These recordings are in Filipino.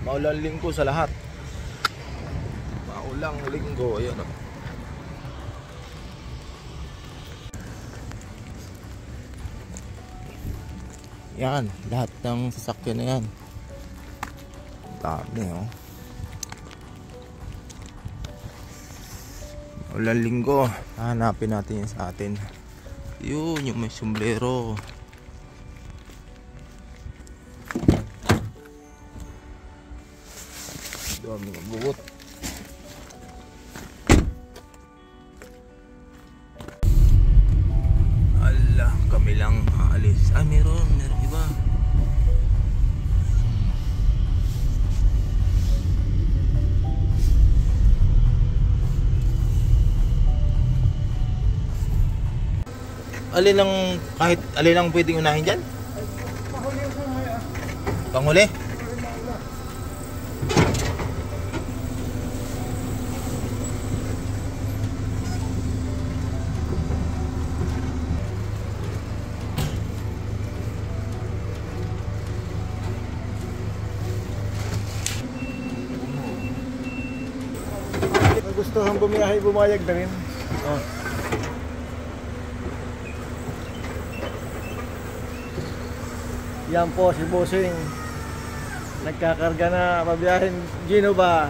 Maulang linggo sa lahat. Maulang linggo. Ayan o. Yan, lahat ng sasakyan na yan. Dami o. Maulang linggo. Hanapin natin yan sa atin. Yun, yung may sombrero. Dami ng buhot. Ala, kami lang aalis. Ah, meron iba. Alin ang, kahit alin ang pwedeng unahin dyan? Panghuli? Gusto kang bumiyahe, bumayag na rin. Oh. Yan po si Bossing. Nagkakarga na pabiyahin Genova.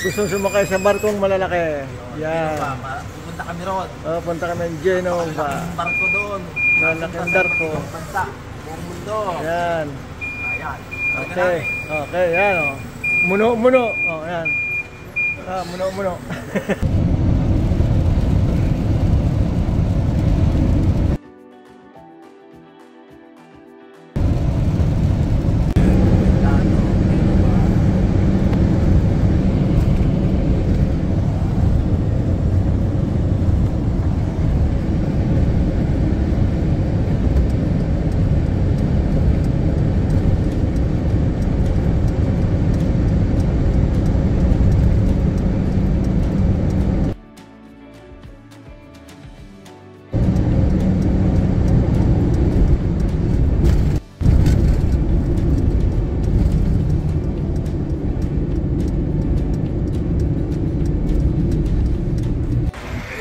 Gusto sumakay sa barkong malalaki. Yan. Pupunta kami ron. Oh, punta kami ng Genova. Barko doon. Malaking barko. Bansa. Buong mundo. Yan. Ayan. Okay. Okay, yan oh. Muno. Oh, yan. Ah, muno.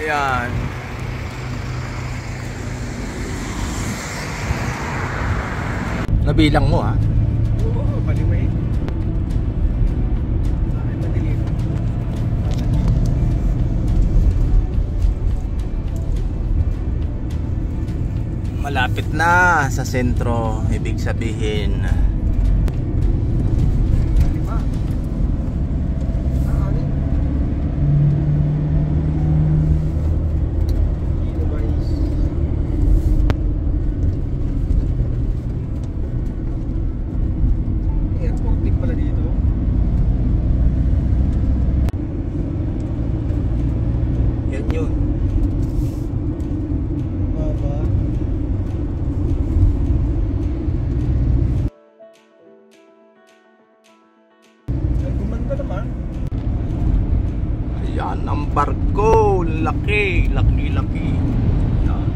Ayan. Nabilang mo ha? Oo, paliway. Ay, madilim. Malapit na sa sentro, ibig sabihin. Ayan ang barko. Laki. Yan.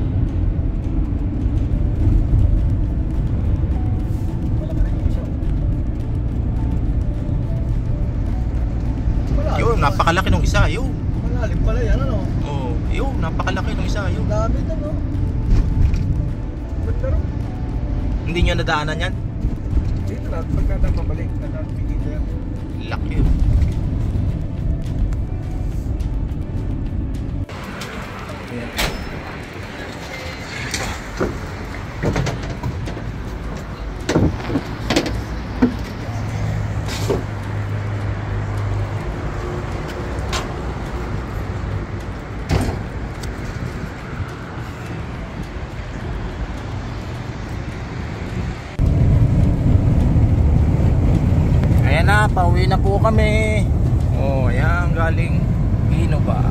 Yun, napakalaki ng isa. Yun. Malalim pala yan, ano? Oh, yun, napakalaki ng isa. Yun. Dami na, no? Ba't meron? Hindi nyo nadaanan yan? Dito na, pagkatang pabalik na napikita yan. Laki yun. Pauwi na po kami. Oh, ayan, galing Genova.